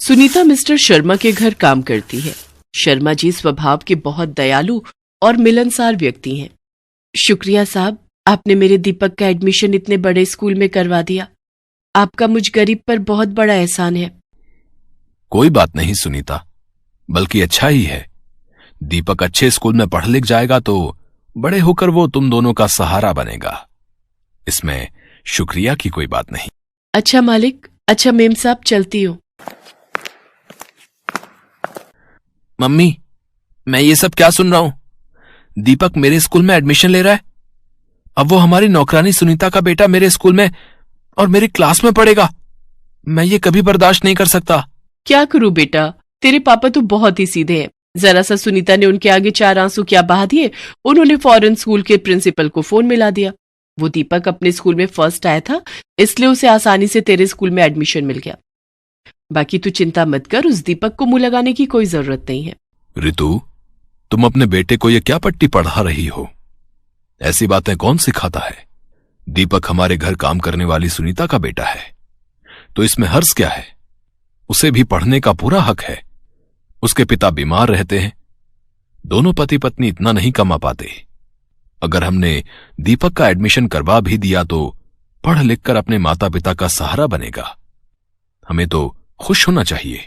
Sunita mister Sharma के घर काम करती है। शर्मा जी स्वभाव के बहुत दयालु और मिलनसार व्यक्ति हैं। शुक्रिया साहब, आपने मेरे दीपक का एडमिशन इतने बड़े स्कूल में करवा दिया। आपका मुझ गरीब पर बहुत बड़ा एहसान है। कोई बात नहीं सुनीता, बल्कि अच्छा ही है। दीपक अच्छे स्कूल में पढ़ लिख जाएगा तो बड़े होकर वो तुम दोनों का सहारा बनेगा। इसमें शुक्रिया की कोई बात नहीं। अच्छा मालिक, अच्छा मेम साहब, चलती हूँ। मम्मी, मैं ये सब क्या सुन रहा हूं? दीपक मेरे स्कूल में एडमिशन ले रहा है। अब वो हमारी नौकरानी सुनीता का बेटा मेरे स्कूल में और मेरी क्लास में पढ़ेगा। मैं ये कभी बर्दाश्त नहीं कर सकता। क्या करूं बेटा, तेरे पापा तो बहुत ही सीधे हैं। जरा सा सुनीता ने उनके आगे 4 आंसू क्या बहा दिए, उन्होंने फौरन स्कूल के प्रिंसिपल को फोन मिला दिया। वो दीपक अपने स्कूल में फर्स्ट आया था, इसलिए उसे आसानी से तेरे स्कूल में एडमिशन मिल गया। बाकी तू चिंता मत कर, उस दीपक को मुंह लगाने की कोई जरूरत नहीं है। रितु, तुम अपने बेटे को ये क्या पट्टी पढ़ा रही हो? ऐसी बातें कौन सिखाता है? दीपक हमारे घर काम करने वाली सुनीता का बेटा है, तो इसमें हर्ज क्या है? उसे भी पढ़ने का पूरा हक है। उसके पिता बीमार रहते हैं, दोनों पति पत्नी इतना नहीं कमा पाते। अगर हमने दीपक का एडमिशन करवा भी दिया तो पढ़ लिख कर अपने माता पिता का सहारा बनेगा। हमें तो खुश होना चाहिए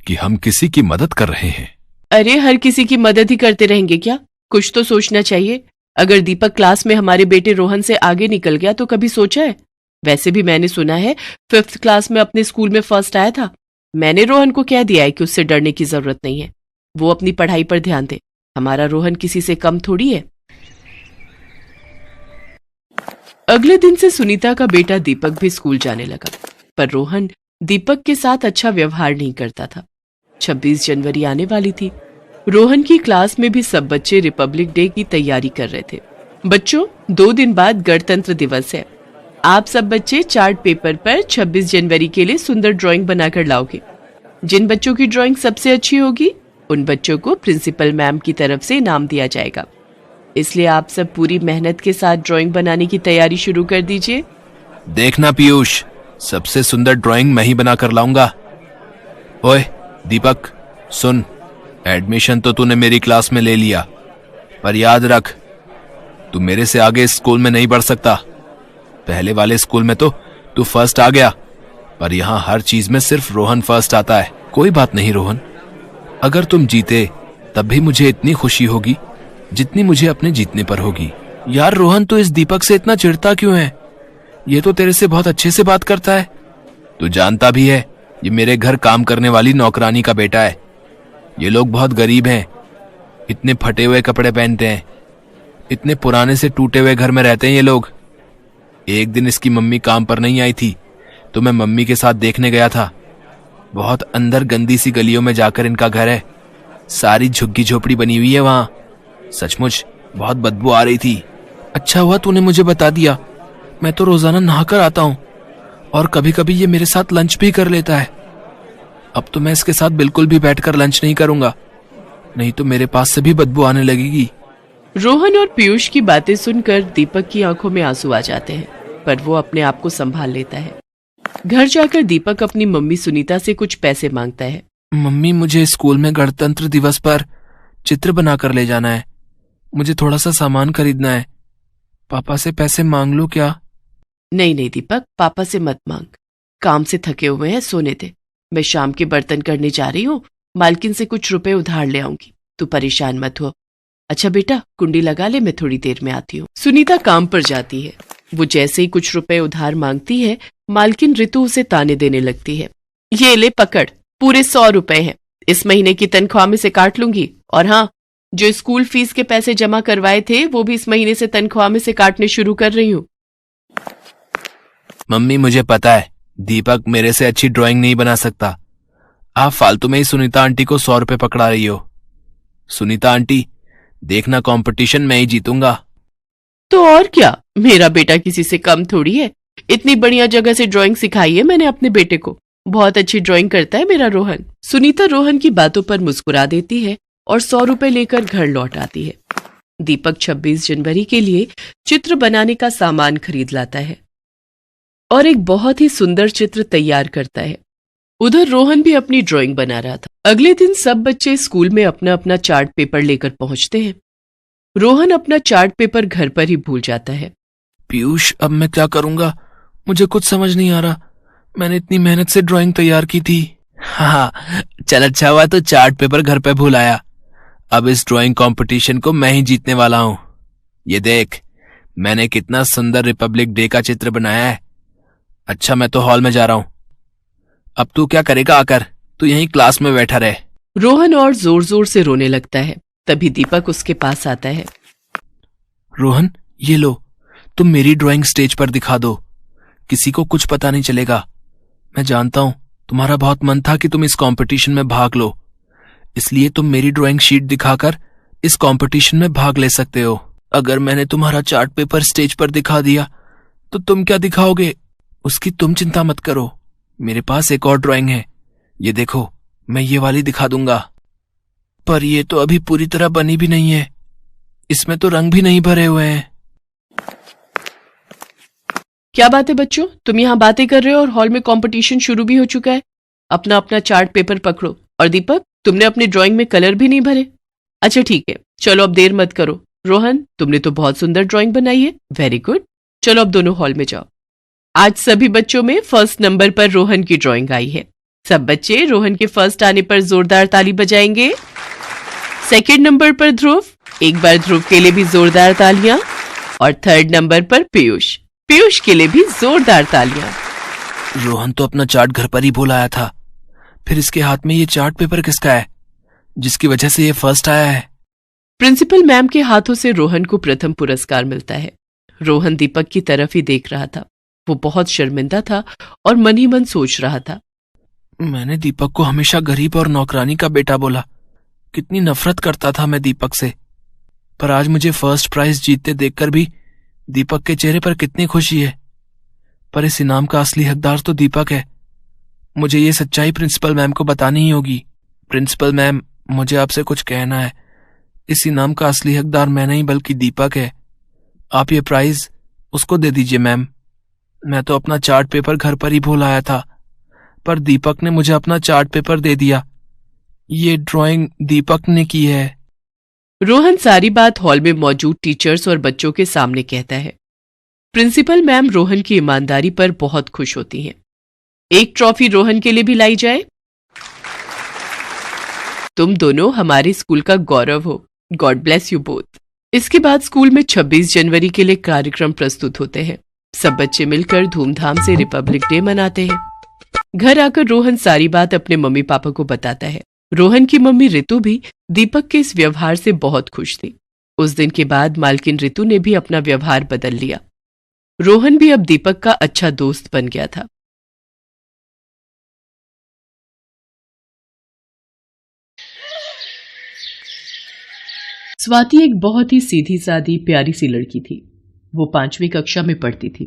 कि हम किसी की मदद कर रहे हैं। अरे हर किसी की मदद ही करते रहेंगे क्या? कुछ तो सोचना चाहिए। अगर दीपक क्लास में हमारे बेटे रोहन से आगे निकल गया तो कभी सोचा है? वैसे भी मैंने सुना है 5th क्लास में अपने स्कूल में फर्स्ट आया था। मैंने रोहन को कह दिया है कि उससे डरने की जरूरत नहीं है, वो अपनी पढ़ाई पर ध्यान दे। हमारा रोहन किसी से कम थोड़ी है। अगले दिन से सुनीता का बेटा दीपक भी स्कूल जाने लगा, पर रोहन दीपक के साथ अच्छा व्यवहार नहीं करता था। 26 जनवरी आने वाली थी। रोहन की क्लास में भी सब बच्चे रिपब्लिक डे की तैयारी कर रहे थे। बच्चों, 2 दिन बाद गणतंत्र दिवस है। आप सब बच्चे चार्ट पेपर पर 26 जनवरी के लिए सुंदर ड्राइंग बनाकर लाओगे। जिन बच्चों की ड्राइंग सबसे अच्छी होगी उन बच्चों को प्रिंसिपल मैम की तरफ से इनाम दिया जाएगा। इसलिए आप सब पूरी मेहनत के साथ ड्राइंग बनाने की तैयारी शुरू कर दीजिए। देखना पीयूष, सबसे सुंदर ड्राइंग मैं ही बनाकर लाऊंगा। ओए दीपक, सुन, एडमिशन तो तूने मेरी क्लास में ले लिया, पर याद रख, तू मेरे से आगे इस स्कूल में नहीं बढ़ सकता। पहले वाले स्कूल में तो तू फर्स्ट आ गया, पर यहां हर चीज में सिर्फ रोहन फर्स्ट आता है। कोई बात नहीं रोहन, अगर तुम जीते तब भी मुझे इतनी खुशी होगी जितनी मुझे अपने जीतने पर होगी। यार रोहन, तू इस दीपक से इतना चिढ़ता क्यों है? ये तो तेरे से बहुत अच्छे से बात करता है। तू जानता भी है ये मेरे घर काम करने वाली नौकरानी का बेटा है। ये लोग बहुत गरीब हैं, इतने फटे हुए कपड़े पहनते हैं, इतने पुराने से टूटे हुए घर में रहते हैं ये लोग। एक दिन इसकी मम्मी काम पर नहीं आई थी तो मैं मम्मी के साथ देखने गया था। बहुत अंदर गंदी सी गलियों में जाकर इनका घर है, सारी झुग्गी झोपड़ी बनी हुई है वहां। सचमुच बहुत बदबू आ रही थी। अच्छा हुआ तूने मुझे बता दिया, मैं तो रोजाना नहाकर आता हूँ और कभी कभी ये मेरे साथ लंच भी कर लेता है। अब तो मैं इसके साथ बिल्कुल भी बैठकर लंच नहीं करूंगा, नहीं तो मेरे पास से भी बदबू आने लगेगी। रोहन और पीयूष की बातें सुनकर दीपक की आंखों में आंसू आ जाते हैं, पर वो अपने आप को संभाल लेता है। घर जाकर दीपक अपनी मम्मी सुनीता से कुछ पैसे मांगता है। मम्मी, मुझे स्कूल में गणतंत्र दिवस पर चित्र बनाकर ले जाना है। मुझे थोड़ा सा सामान खरीदना है। पापा से पैसे मांग लूं क्या? नहीं नहीं दीपक, पापा से मत मांग। काम से थके हुए हैं, सोने दे। मैं शाम के बर्तन करने जा रही हूँ, मालकिन से कुछ रुपए उधार ले आऊंगी। तू परेशान मत हो। अच्छा बेटा, कुंडी लगा ले, मैं थोड़ी देर में आती हूँ। सुनीता काम पर जाती है। वो जैसे ही कुछ रुपए उधार मांगती है, मालकिन रितु उसे ताने देने लगती है। ये ले पकड़, पूरे 100 रुपए हैं, इस महीने की तनख्वाह में से काट लूंगी। और हाँ, जो स्कूल फीस के पैसे जमा करवाए थे वो भी इस महीने से तनख्वाह में से काटने शुरू कर रही हूँ। मम्मी, मुझे पता है दीपक मेरे से अच्छी ड्राइंग नहीं बना सकता। आप फालतू में ही सुनीता आंटी को 100 रुपए पकड़ा रही हो। सुनीता आंटी, देखना कंपटीशन मैं ही जीतूंगा। तो और क्या, मेरा बेटा किसी से कम थोड़ी है। इतनी बढ़िया जगह से ड्राइंग सिखाई है मैंने अपने बेटे को। बहुत अच्छी ड्राइंग करता है मेरा रोहन। सुनीता रोहन की बातों पर मुस्कुरा देती है और 100 रुपए लेकर घर लौट आती है। दीपक 26 जनवरी के लिए चित्र बनाने का सामान खरीद लाता है और एक बहुत ही सुंदर चित्र तैयार करता है। उधर रोहन भी अपनी ड्राइंग बना रहा था। अगले दिन सब बच्चे स्कूल में अपना अपना चार्ट पेपर लेकर पहुंचते हैं। रोहन अपना चार्ट पेपर घर पर ही भूल जाता है। पीयूष, अब मैं क्या करूंगा? मुझे कुछ समझ नहीं आ रहा। मैंने इतनी मेहनत से ड्राइंग तैयार की थी। हाँ, चल अच्छा हुआ तो चार्ट पेपर घर पे भूल आया। अब इस ड्राइंग कंपटीशन को मैं ही जीतने वाला हूँ। ये देख, मैंने कितना सुंदर रिपब्लिक डे का चित्र बनाया है। अच्छा, मैं तो हॉल में जा रहा हूँ। अब तू क्या करेगा आकर? तू यहीं क्लास में बैठा रहे। रोहन और जोर जोर से रोने लगता है। तभी दीपक उसके पास आता है। रोहन, ये लो, तुम मेरी ड्राइंग स्टेज पर दिखा दो। किसी को कुछ पता नहीं चलेगा। मैं जानता हूं तुम्हारा बहुत मन था कि तुम इस कंपटीशन में भाग लो, इसलिए तुम मेरी ड्राइंग शीट दिखाकर इस कंपटीशन में भाग ले सकते हो। अगर मैंने तुम्हारा चार्ट पेपर स्टेज पर दिखा दिया तो तुम क्या दिखाओगे, उसकी तुम चिंता मत करो। मेरे पास एक और ड्राइंग है, ये देखो, मैं ये वाली दिखा दूंगा। पर ये तो अभी पूरी तरह बनी भी नहीं है, इसमें तो रंग भी नहीं भरे हुए हैं। क्या बात है बच्चों, तुम यहाँ बातें कर रहे हो और हॉल में कंपटीशन शुरू भी हो चुका है। अपना अपना चार्ट पेपर पकड़ो। और दीपक, तुमने अपनी ड्राइंग में कलर भी नहीं भरे। अच्छा ठीक है, चलो अब देर मत करो। रोहन, तुमने तो बहुत सुंदर ड्राइंग बनाई है, वेरी गुड। चलो अब दोनों हॉल में जाओ। आज सभी बच्चों में फर्स्ट नंबर पर रोहन की ड्राइंग आई है। सब बच्चे रोहन के फर्स्ट आने पर जोरदार ताली बजाएंगे। सेकंड नंबर पर ध्रुव, एक बार ध्रुव के लिए भी जोरदार तालियां। और थर्ड नंबर पर पीयूष, पीयूष के लिए भी जोरदार तालियां। रोहन तो अपना चार्ट घर पर ही भूल आया था, फिर इसके हाथ में ये चार्ट पेपर किसका है जिसकी वजह से ये फर्स्ट आया है? प्रिंसिपल मैम के हाथों से रोहन को प्रथम पुरस्कार मिलता है। रोहन दीपक की तरफ ही देख रहा था। वो बहुत शर्मिंदा था और मन ही मन सोच रहा था, मैंने दीपक को हमेशा गरीब और नौकरानी का बेटा बोला। कितनी नफरत करता था मैं दीपक से, पर आज मुझे फर्स्ट प्राइज जीतते देखकर भी दीपक के चेहरे पर कितनी खुशी है। पर इस इनाम का असली हकदार तो दीपक है। मुझे ये सच्चाई प्रिंसिपल मैम को बतानी ही होगी। प्रिंसिपल मैम, मुझे आपसे कुछ कहना है। इस इनाम का असली हकदार मैं नहीं बल्कि दीपक है। आप ये प्राइज उसको दे दीजिए मैम। मैं तो अपना चार्ट पेपर घर पर ही भूल आया था, पर दीपक ने मुझे अपना चार्ट पेपर दे दिया। ये ड्राइंग दीपक ने की है। रोहन सारी बात हॉल में मौजूद टीचर्स और बच्चों के सामने कहता है। प्रिंसिपल मैम रोहन की ईमानदारी पर बहुत खुश होती हैं। एक ट्रॉफी रोहन के लिए भी लाई जाए। तुम दोनों हमारे स्कूल का गौरव हो। God bless you both. इसके बाद स्कूल में 26 जनवरी के लिए कार्यक्रम प्रस्तुत होते हैं। सब बच्चे मिलकर धूमधाम से रिपब्लिक डे मनाते हैं। घर आकर रोहन सारी बात अपने मम्मी पापा को बताता है। रोहन की मम्मी रितु भी दीपक के इस व्यवहार से बहुत खुश थी। उस दिन के बाद मालकिन रितु ने भी अपना व्यवहार बदल लिया। रोहन भी अब दीपक का अच्छा दोस्त बन गया था। स्वाति एक बहुत ही सीधी सादी प्यारी सी लड़की थी। वो 5वीं कक्षा में पढ़ती थी।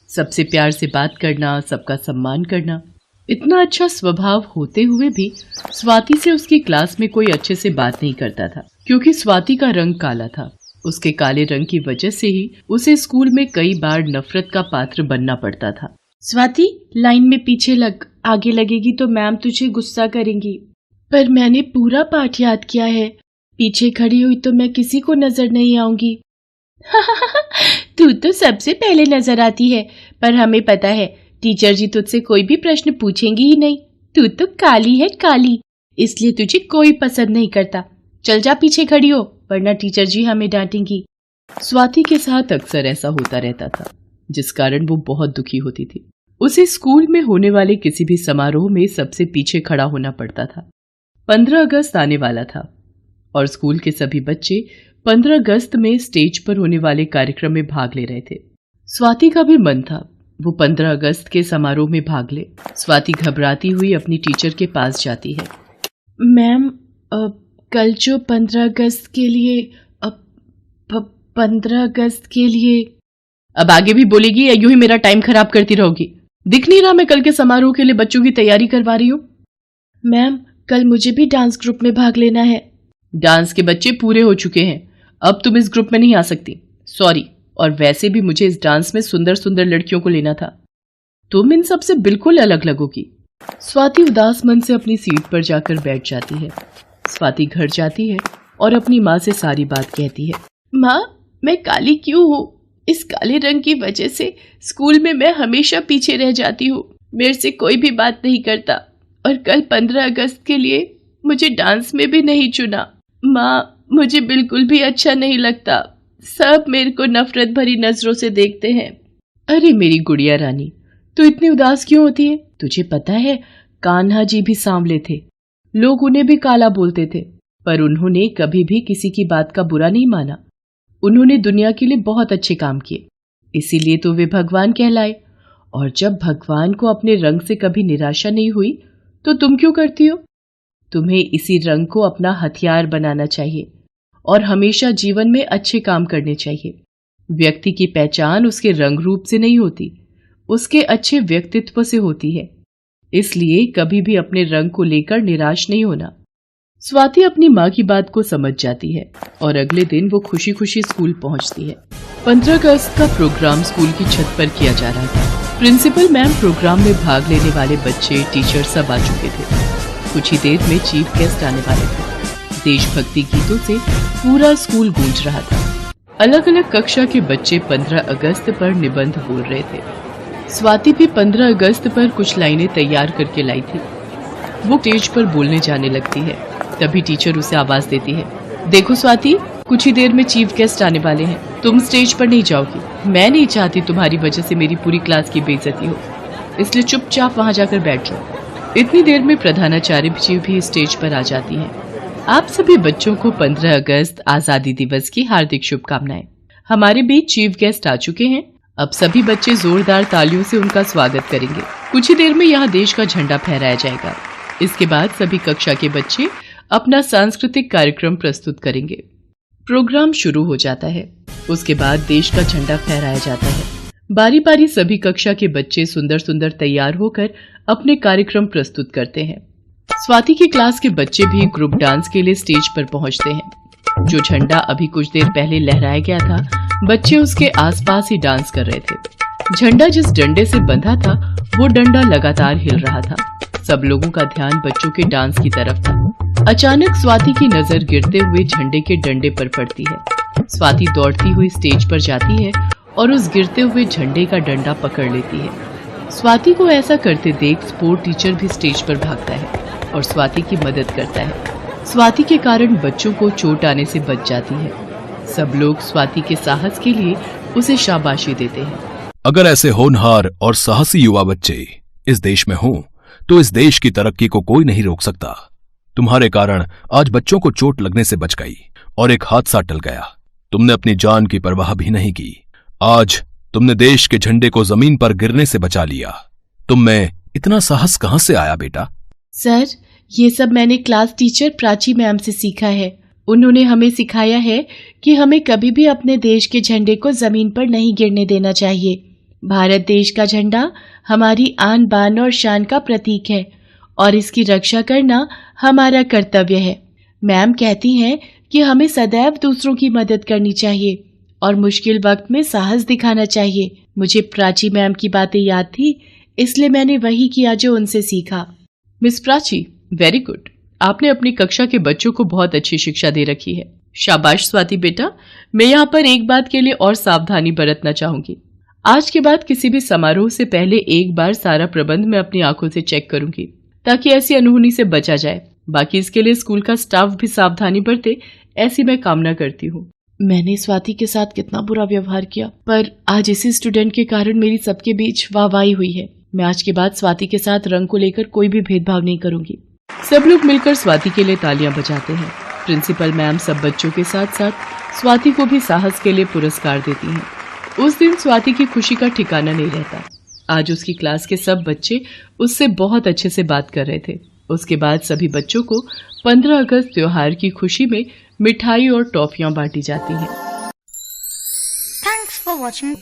सबसे प्यार से बात करना, सबका सम्मान करना, इतना अच्छा स्वभाव होते हुए भी स्वाति से उसकी क्लास में कोई अच्छे से बात नहीं करता था, क्योंकि स्वाति का रंग काला था। उसके काले रंग की वजह से ही उसे स्कूल में कई बार नफरत का पात्र बनना पड़ता था। स्वाति, लाइन में पीछे लग, आगे लगेगी तो मैम तुझे गुस्सा करेंगी। पर मैंने पूरा पाठ याद किया है, पीछे खड़ी हुई तो मैं किसी को नजर नहीं आऊंगी। तू तो सबसे पहले नजर आती है, पर हमें पता है टीचर जी तुझसे कोई भी प्रश्न पूछेंगी ही नहीं। तू तो काली है काली, इसलिए तुझे कोई पसंद नहीं करता। चल जा पीछे खड़ी हो, वरना टीचर जी हमें डांटेंगी। स्वाति के साथ अक्सर ऐसा होता रहता था, जिस कारण वो बहुत दुखी होती थी। उसे स्कूल में होने वाले किसी भी समारोह में सबसे पीछे खड़ा होना पड़ता था। 15 अगस्त आने वाला था और स्कूल के सभी बच्चे 15 अगस्त में स्टेज पर होने वाले कार्यक्रम में भाग ले रहे थे। स्वाति का भी मन था वो 15 अगस्त के समारोह में भाग ले। स्वाति घबराती हुई अपनी टीचर के पास जाती है। मैम, कल जो 15 अगस्त के लिए 15 अगस्त के लिए। अब आगे भी बोलेगी या यूं ही मेरा टाइम खराब करती रहोगी? दिख नहीं रहा मैं कल के समारोह के लिए बच्चों की तैयारी करवा रही हूँ? मैम, कल मुझे भी डांस ग्रुप में भाग लेना है। डांस के बच्चे पूरे हो चुके हैं, अब तुम इस ग्रुप में नहीं आ सकती। सॉरी। और वैसे भी मुझे इस डांस में सुंदर सुंदर लड़कियों को लेना था। तुम इन सब से बिल्कुल अलग लगोगी। स्वाति उदास मन से अपनी सीट पर जाकर बैठ जाती है। स्वाति घर जाती है और अपनी माँ से सारी बात कहती है। माँ, मैं काली क्यों हूँ? इस काले रंग की वजह से स्कूल में मैं हमेशा पीछे रह जाती हूँ। मेरे से कोई भी बात नहीं करता और कल 15 अगस्त के लिए मुझे डांस में भी नहीं चुना। माँ, मुझे बिल्कुल भी अच्छा नहीं लगता। सब मेरे को नफरत भरी नजरों से देखते हैं। अरे मेरी गुड़िया रानी, तू इतनी उदास क्यों होती है? तुझे पता है कान्हा जी भी सांवले थे, लोग उन्हें भी काला बोलते थे, पर उन्होंने कभी भी किसी की बात का बुरा नहीं माना। उन्होंने दुनिया के लिए बहुत अच्छे काम किए, इसीलिए तो वे भगवान कहलाए। और जब भगवान को अपने रंग से कभी निराशा नहीं हुई तो तुम क्यों करती हो? तुम्हें इसी रंग को अपना हथियार बनाना चाहिए और हमेशा जीवन में अच्छे काम करने चाहिए। व्यक्ति की पहचान उसके रंग रूप से नहीं होती, उसके अच्छे व्यक्तित्व से होती है। इसलिए कभी भी अपने रंग को लेकर निराश नहीं होना। स्वाति अपनी माँ की बात को समझ जाती है और अगले दिन वो खुशी खुशी स्कूल पहुंचती है। 15 अगस्त का प्रोग्राम स्कूल की छत पर किया जा रहा था। प्रिंसिपल मैम प्रोग्राम में भाग लेने वाले बच्चे, टीचर सब आ चुके थे। कुछ ही देर में चीफ गेस्ट आने वाले थे। देशभक्ति गीतों से पूरा स्कूल गूंज रहा था। अलग अलग कक्षा के बच्चे 15 अगस्त पर निबंध बोल रहे थे। स्वाति भी 15 अगस्त पर कुछ लाइनें तैयार करके लाई थी। वो स्टेज पर बोलने जाने लगती है, तभी टीचर उसे आवाज देती है, देखो स्वाति, कुछ ही देर में चीफ गेस्ट आने वाले हैं, तुम स्टेज पर नहीं जाओगी। मैं नहीं चाहती तुम्हारी वजह से मेरी पूरी क्लास की बेइज्जती हो, इसलिए चुपचाप वहां जाकर बैठ जाओ। इतनी देर में प्रधानाचार्य जी भी स्टेज पर आ जाती है। आप सभी बच्चों को 15 अगस्त आजादी दिवस की हार्दिक शुभकामनाएं। हमारे बीच चीफ गेस्ट आ चुके हैं। अब सभी बच्चे जोरदार तालियों से उनका स्वागत करेंगे। कुछ ही देर में यहाँ देश का झंडा फहराया जाएगा। इसके बाद सभी कक्षा के बच्चे अपना सांस्कृतिक कार्यक्रम प्रस्तुत करेंगे। प्रोग्राम शुरू हो जाता है। उसके बाद देश का झंडा फहराया जाता है। बारी बारी सभी कक्षा के बच्चे सुंदर सुंदर तैयार होकर अपने कार्यक्रम प्रस्तुत करते हैं। स्वाति की क्लास के बच्चे भी ग्रुप डांस के लिए स्टेज पर पहुंचते हैं। जो झंडा अभी कुछ देर पहले लहराया गया था, बच्चे उसके आसपास ही डांस कर रहे थे। झंडा जिस डंडे से बंधा था, वो डंडा लगातार हिल रहा था। सब लोगों का ध्यान बच्चों के डांस की तरफ था। अचानक स्वाति की नजर गिरते हुए झंडे के डंडे पर पड़ती है। स्वाति दौड़ती हुई स्टेज पर जाती है और उस गिरते हुए झंडे का डंडा पकड़ लेती है। स्वाति को ऐसा करते देख स्पोर्ट टीचर भी स्टेज पर भागता है और स्वाति की मदद करता है। स्वाति के कारण बच्चों को चोट आने से बच जाती है। सब लोग स्वाति के साहस के लिए उसे शाबाशी देते हैं। अगर ऐसे होनहार और साहसी युवा बच्चे इस देश में हों, तो इस देश की तरक्की को कोई नहीं रोक सकता। तुम्हारे कारण आज बच्चों को चोट लगने से बच गई और एक हादसा टल गया। तुमने अपनी जान की परवाह भी नहीं की। आज तुमने देश के झंडे को जमीन पर गिरने से बचा लिया। तुम में इतना साहस कहां से आया बेटा? सर, ये सब मैंने क्लास टीचर प्राची मैम से सीखा है। उन्होंने हमें सिखाया है कि हमें कभी भी अपने देश के झंडे को जमीन पर नहीं गिरने देना चाहिए। भारत देश का झंडा हमारी आन बान और शान का प्रतीक है और इसकी रक्षा करना हमारा कर्तव्य है। मैम कहती हैं कि हमें सदैव दूसरों की मदद करनी चाहिए और मुश्किल वक्त में साहस दिखाना चाहिए। मुझे प्राची मैम की बातें याद थी, इसलिए मैंने वही किया जो उनसे सीखा। Miss Prachi, very good. आपने अपनी कक्षा के बच्चों को बहुत अच्छी शिक्षा दे रखी है। शाबाश स्वाति बेटा। मैं यहाँ पर एक बात के लिए और सावधानी बरतना चाहूंगी। आज के बाद किसी भी समारोह से पहले एक बार सारा प्रबंध मैं अपनी आंखों से चेक करूंगी, ताकि ऐसी अनहोनी से बचा जाए। बाकी इसके लिए स्कूल का स्टाफ भी सावधानी बरते, ऐसी मैं कामना करती हूँ। मैंने स्वाति के साथ कितना बुरा व्यवहार किया, पर आज इसी स्टूडेंट के कारण मेरी सबके बीच वाहवाही हुई है। मैं आज के बाद स्वाति के साथ रंग को लेकर कोई भी भेदभाव नहीं करूंगी। सब लोग मिलकर स्वाति के लिए तालियां बजाते हैं। प्रिंसिपल मैम सब बच्चों के साथ साथ स्वाति को भी साहस के लिए पुरस्कार देती हैं। उस दिन स्वाति की खुशी का ठिकाना नहीं रहता। आज उसकी क्लास के सब बच्चे उससे बहुत अच्छे से बात कर रहे थे। उसके बाद सभी बच्चों को 15 अगस्त त्योहार की खुशी में मिठाई और टॉफियां बांटी जाती हैं। Thanks for watching.